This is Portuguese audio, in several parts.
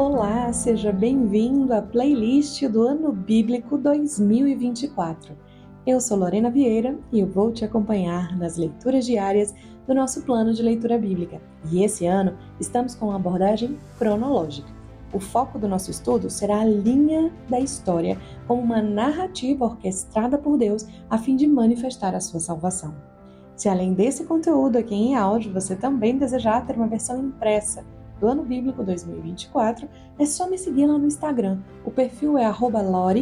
Olá, seja bem-vindo à playlist do Ano Bíblico 2024. Eu sou Lorena Vieira e eu vou te acompanhar nas leituras diárias do nosso plano de leitura bíblica. E esse ano estamos com uma abordagem cronológica. O foco do nosso estudo será a linha da história como uma narrativa orquestrada por Deus a fim de manifestar a sua salvação. Se além desse conteúdo aqui em áudio, você também desejar ter uma versão impressa do Ano Bíblico 2024, é só me seguir lá no Instagram. O perfil é @lori_vieira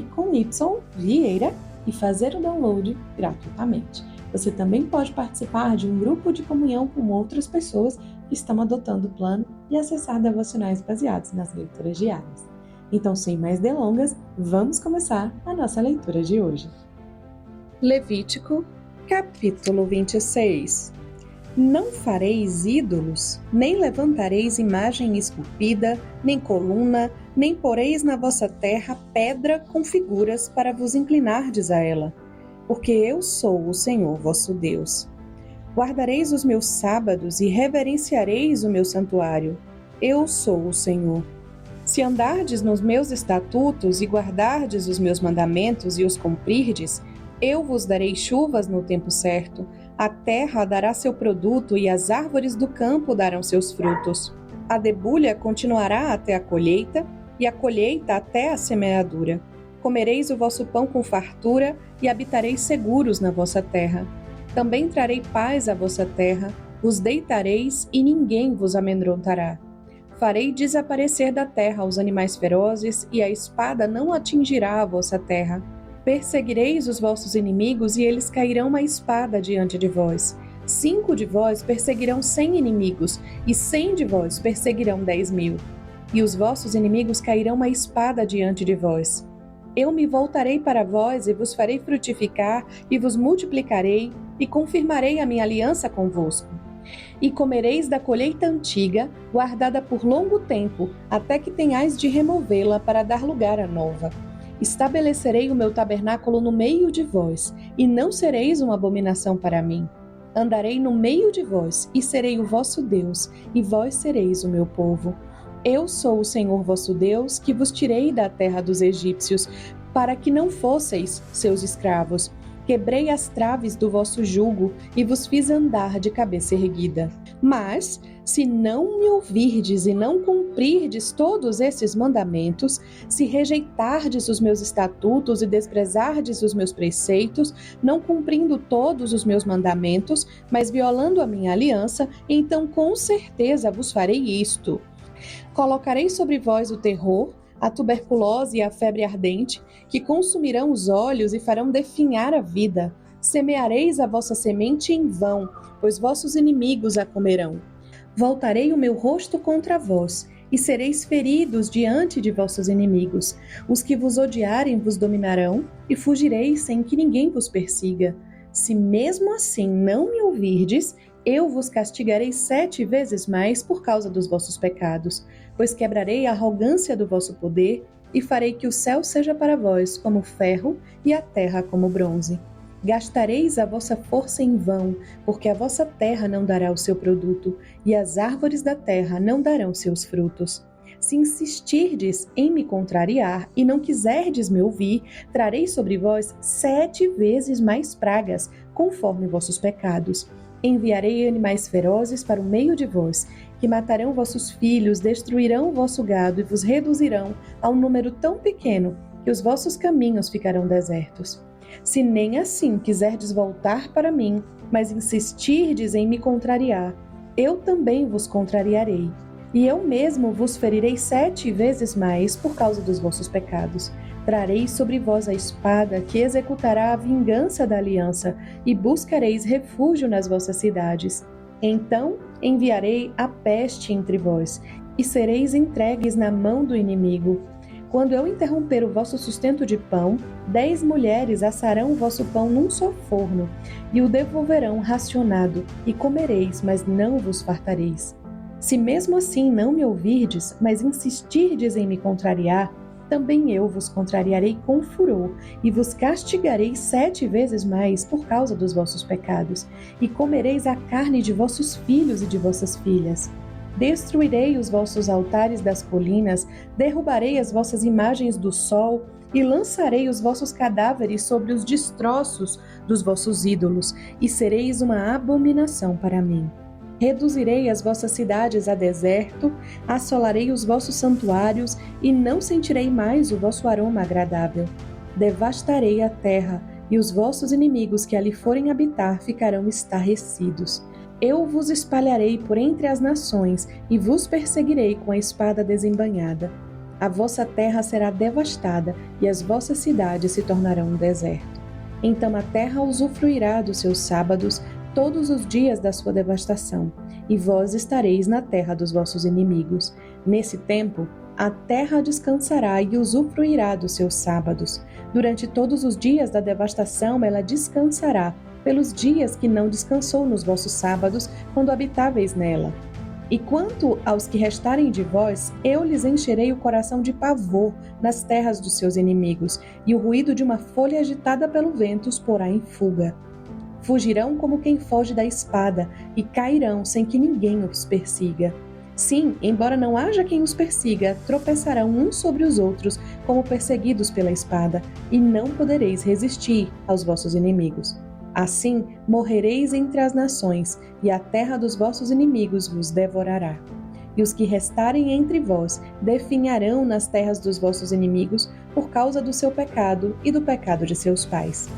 e fazer o download gratuitamente. Você também pode participar de um grupo de comunhão com outras pessoas que estão adotando o plano e acessar devocionais baseados nas leituras diárias. Então, sem mais delongas, vamos começar a nossa leitura de hoje. Levítico, capítulo 26. Não fareis ídolos, nem levantareis imagem esculpida, nem coluna, nem poreis na vossa terra pedra com figuras para vos inclinardes a ela, porque eu sou o Senhor vosso Deus. Guardareis os meus sábados e reverenciareis o meu santuário. Eu sou o Senhor. Se andardes nos meus estatutos e guardardes os meus mandamentos e os cumprirdes, eu vos darei chuvas no tempo certo, a terra dará seu produto e as árvores do campo darão seus frutos. A debulha continuará até a colheita e a colheita até a semeadura. Comereis o vosso pão com fartura e habitareis seguros na vossa terra. Também trarei paz à vossa terra, vos deitareis e ninguém vos amedrontará. Farei desaparecer da terra os animais ferozes e a espada não atingirá a vossa terra. Perseguireis os vossos inimigos e eles cairão à espada diante de vós. 5 de vós perseguirão 100 inimigos e 100 de vós perseguirão 10.000. E os vossos inimigos cairão à espada diante de vós. Eu me voltarei para vós e vos farei frutificar e vos multiplicarei e confirmarei a minha aliança convosco. E comereis da colheita antiga, guardada por longo tempo, até que tenhais de removê-la para dar lugar à nova. Estabelecerei o meu tabernáculo no meio de vós, e não sereis uma abominação para mim. Andarei no meio de vós, e serei o vosso Deus, e vós sereis o meu povo. Eu sou o Senhor vosso Deus, que vos tirei da terra dos egípcios, para que não fosseis seus escravos. Quebrei as traves do vosso jugo, e vos fiz andar de cabeça erguida. Mas, se não me ouvirdes e não cumprirdes todos esses mandamentos, se rejeitardes os meus estatutos e desprezardes os meus preceitos, não cumprindo todos os meus mandamentos, mas violando a minha aliança, então com certeza vos farei isto. Colocarei sobre vós o terror, a tuberculose e a febre ardente, que consumirão os olhos e farão definhar a vida. Semeareis a vossa semente em vão, pois vossos inimigos a comerão. Voltarei o meu rosto contra vós, e sereis feridos diante de vossos inimigos. Os que vos odiarem vos dominarão, e fugireis sem que ninguém vos persiga. Se mesmo assim não me ouvirdes, eu vos castigarei 7 vezes mais por causa dos vossos pecados, pois quebrarei a arrogância do vosso poder, e farei que o céu seja para vós como ferro e a terra como bronze. Gastareis a vossa força em vão, porque a vossa terra não dará o seu produto, e as árvores da terra não darão seus frutos. Se insistirdes em me contrariar e não quiserdes me ouvir, trarei sobre vós 7 vezes mais pragas, conforme vossos pecados. Enviarei animais ferozes para o meio de vós, que matarão vossos filhos, destruirão o vosso gado e vos reduzirão a um número tão pequeno que os vossos caminhos ficarão desertos. Se nem assim quiserdes voltar para mim, mas insistirdes em me contrariar, eu também vos contrariarei, e eu mesmo vos ferirei 7 vezes mais por causa dos vossos pecados. Trarei sobre vós a espada que executará a vingança da aliança, e buscareis refúgio nas vossas cidades. Então enviarei a peste entre vós, e sereis entregues na mão do inimigo. Quando eu interromper o vosso sustento de pão, 10 mulheres assarão o vosso pão num só forno, e o devolverão racionado, e comereis, mas não vos fartareis. Se mesmo assim não me ouvirdes, mas insistirdes em me contrariar, também eu vos contrariarei com furor, e vos castigarei 7 vezes mais por causa dos vossos pecados, e comereis a carne de vossos filhos e de vossas filhas. Destruirei os vossos altares das colinas, derrubarei as vossas imagens do sol e lançarei os vossos cadáveres sobre os destroços dos vossos ídolos, e sereis uma abominação para mim. Reduzirei as vossas cidades a deserto, assolarei os vossos santuários e não sentirei mais o vosso aroma agradável. Devastarei a terra, e os vossos inimigos que ali forem habitar ficarão estarrecidos. Eu vos espalharei por entre as nações e vos perseguirei com a espada desembainhada. A vossa terra será devastada e as vossas cidades se tornarão um deserto. Então a terra usufruirá dos seus sábados todos os dias da sua devastação, e vós estareis na terra dos vossos inimigos. Nesse tempo, a terra descansará e usufruirá dos seus sábados. Durante todos os dias da devastação, ela descansará, pelos dias que não descansou nos vossos sábados, quando habitáveis nela. E quanto aos que restarem de vós, eu lhes encherei o coração de pavor nas terras dos seus inimigos, e o ruído de uma folha agitada pelo vento os porá em fuga. Fugirão como quem foge da espada, e cairão sem que ninguém os persiga. Sim, embora não haja quem os persiga, tropeçarão uns sobre os outros, como perseguidos pela espada, e não podereis resistir aos vossos inimigos. Assim, morrereis entre as nações, e a terra dos vossos inimigos vos devorará. E os que restarem entre vós definharão nas terras dos vossos inimigos por causa do seu pecado e do pecado de seus pais.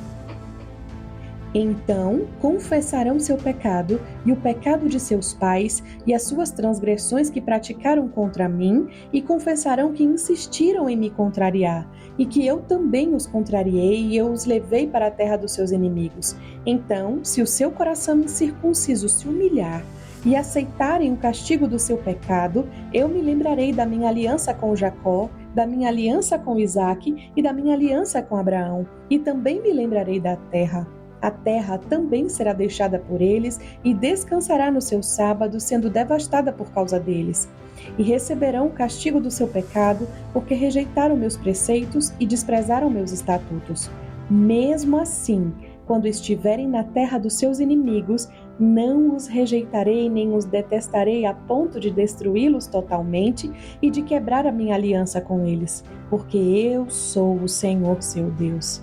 Então confessarão seu pecado e o pecado de seus pais e as suas transgressões que praticaram contra mim, e confessarão que insistiram em me contrariar, e que eu também os contrariei e eu os levei para a terra dos seus inimigos. Então, se o seu coração incircunciso se humilhar e aceitarem o castigo do seu pecado, eu me lembrarei da minha aliança com Jacó, da minha aliança com Isaque e da minha aliança com Abraão, e também me lembrarei da terra. A terra também será deixada por eles e descansará no seu sábado, sendo devastada por causa deles. E receberão o castigo do seu pecado, porque rejeitaram meus preceitos e desprezaram meus estatutos. Mesmo assim, quando estiverem na terra dos seus inimigos, não os rejeitarei nem os detestarei a ponto de destruí-los totalmente e de quebrar a minha aliança com eles, porque eu sou o Senhor seu Deus.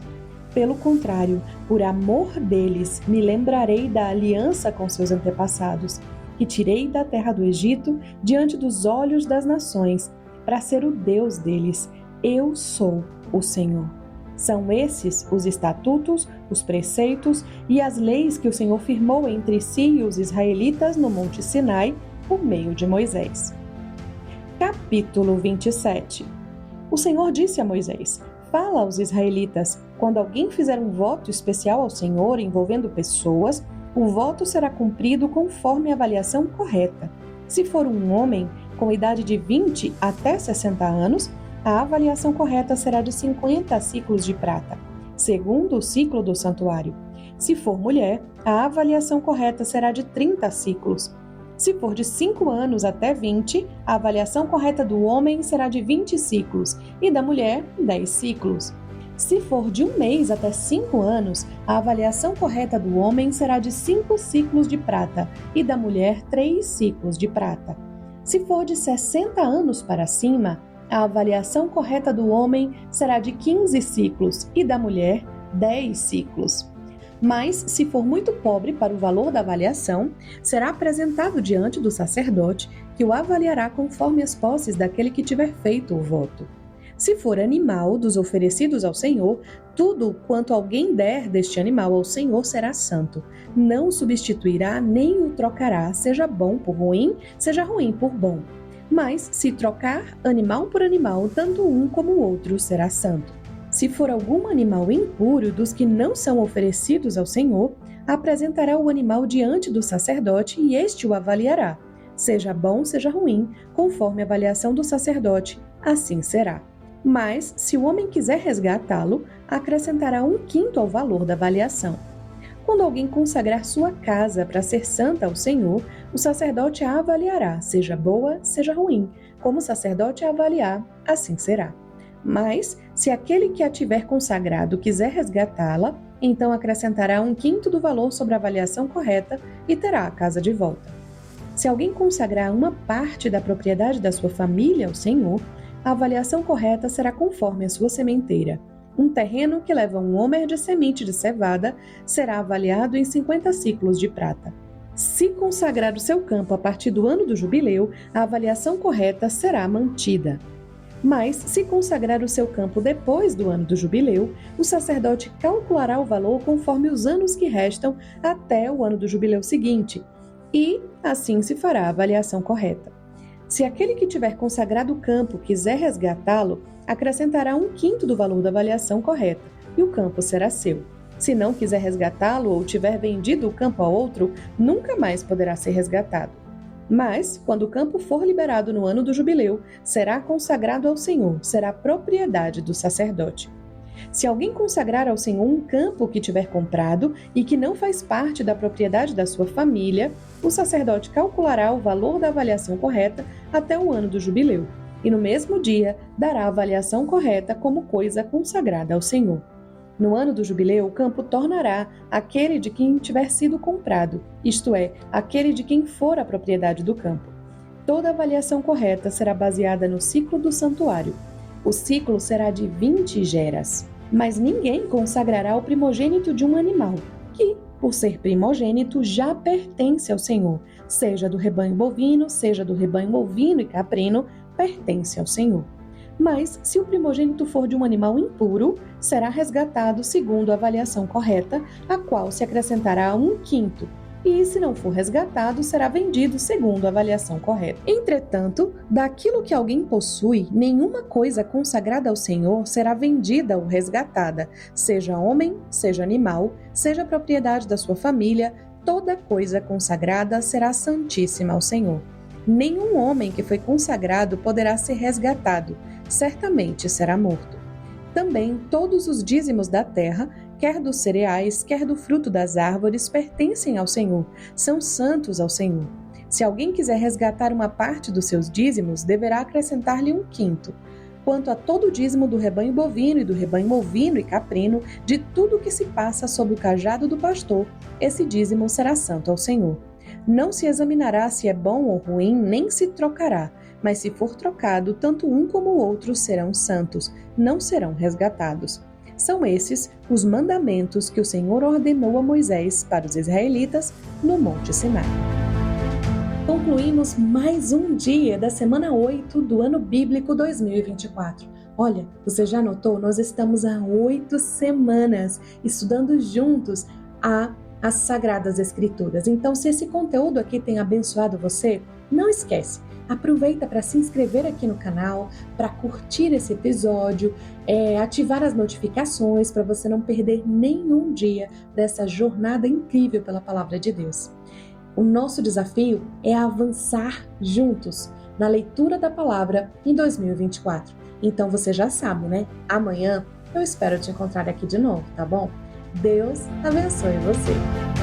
Pelo contrário, por amor deles, me lembrarei da aliança com seus antepassados, que tirei da terra do Egito diante dos olhos das nações, para ser o Deus deles. Eu sou o Senhor. São esses os estatutos, os preceitos e as leis que o Senhor firmou entre si e os israelitas no Monte Sinai, por meio de Moisés. Capítulo 27. O Senhor disse a Moisés: Fala aos israelitas, quando alguém fizer um voto especial ao Senhor envolvendo pessoas, o voto será cumprido conforme a avaliação correta. Se for um homem com idade de 20 até 60 anos, a avaliação correta será de 50 ciclos de prata, segundo o ciclo do santuário. Se for mulher, a avaliação correta será de 30 ciclos. Se for de 5 anos até 20, a avaliação correta do homem será de 20 ciclos e da mulher, 10 ciclos. Se for de 1 mês até 5 anos, a avaliação correta do homem será de 5 ciclos de prata e da mulher 3 ciclos de prata. Se for de 60 anos para cima, a avaliação correta do homem será de 15 ciclos e da mulher 10 ciclos. Mas, se for muito pobre para o valor da avaliação, será apresentado diante do sacerdote, que o avaliará conforme as posses daquele que tiver feito o voto. Se for animal dos oferecidos ao Senhor, tudo quanto alguém der deste animal ao Senhor será santo. Não o substituirá nem o trocará, seja bom por ruim, seja ruim por bom. Mas, se trocar animal por animal, tanto um como o outro será santo. Se for algum animal impuro dos que não são oferecidos ao Senhor, apresentará o animal diante do sacerdote e este o avaliará. Seja bom, seja ruim, conforme a avaliação do sacerdote, assim será. Mas, se o homem quiser resgatá-lo, acrescentará 1/5 ao valor da avaliação. Quando alguém consagrar sua casa para ser santa ao Senhor, o sacerdote a avaliará, seja boa, seja ruim. Como o sacerdote a avaliar, assim será. Mas, se aquele que a tiver consagrado quiser resgatá-la, então acrescentará 1/5 do valor sobre a avaliação correta e terá a casa de volta. Se alguém consagrar uma parte da propriedade da sua família ao Senhor, a avaliação correta será conforme a sua sementeira. Um terreno que leva um homer de semente de cevada será avaliado em 50 siclos de prata. Se consagrar o seu campo a partir do ano do jubileu, a avaliação correta será mantida. Mas, se consagrar o seu campo depois do ano do jubileu, o sacerdote calculará o valor conforme os anos que restam até o ano do jubileu seguinte, e assim se fará a avaliação correta. Se aquele que tiver consagrado o campo quiser resgatá-lo, acrescentará 1/5 do valor da avaliação correta, e o campo será seu. Se não quiser resgatá-lo ou tiver vendido o campo a outro, nunca mais poderá ser resgatado. Mas, quando o campo for liberado no ano do jubileu, será consagrado ao Senhor, será propriedade do sacerdote. Se alguém consagrar ao Senhor um campo que tiver comprado e que não faz parte da propriedade da sua família, o sacerdote calculará o valor da avaliação correta até o ano do jubileu, e no mesmo dia dará a avaliação correta como coisa consagrada ao Senhor. No ano do jubileu, o campo tornará aquele de quem tiver sido comprado, isto é, aquele de quem for a propriedade do campo. Toda avaliação correta será baseada no ciclo do santuário. O ciclo será de 20 geras. Mas ninguém consagrará o primogênito de um animal, que, por ser primogênito, já pertence ao Senhor, seja do rebanho bovino, seja do rebanho ovino e caprino, pertence ao Senhor. Mas, se o primogênito for de um animal impuro, será resgatado segundo a avaliação correta, a qual se acrescentará 1/5, e, se não for resgatado, será vendido segundo a avaliação correta. Entretanto, daquilo que alguém possui, nenhuma coisa consagrada ao Senhor será vendida ou resgatada, seja homem, seja animal, seja propriedade da sua família, toda coisa consagrada será santíssima ao Senhor. Nenhum homem que foi consagrado poderá ser resgatado, certamente será morto. Também todos os dízimos da terra, quer dos cereais, quer do fruto das árvores, pertencem ao Senhor, são santos ao Senhor. Se alguém quiser resgatar uma parte dos seus dízimos, deverá acrescentar-lhe 1/5. Quanto a todo o dízimo do rebanho bovino e do rebanho ovino e caprino, de tudo que se passa sob o cajado do pastor, esse dízimo será santo ao Senhor. Não se examinará se é bom ou ruim, nem se trocará, mas se for trocado, tanto um como o outro serão santos, não serão resgatados. São esses os mandamentos que o Senhor ordenou a Moisés para os israelitas no Monte Sinai. Concluímos mais um dia da semana 8 do ano bíblico 2024. Olha, você já notou? Nós estamos há 8 semanas estudando juntos as Sagradas Escrituras. Então, se esse conteúdo aqui tem abençoado você, não esquece. Aproveita para se inscrever aqui no canal, para curtir esse episódio, ativar as notificações para você não perder nenhum dia dessa jornada incrível pela Palavra de Deus. O nosso desafio é avançar juntos na leitura da Palavra em 2024. Então você já sabe, né? Amanhã eu espero te encontrar aqui de novo, tá bom? Deus abençoe você.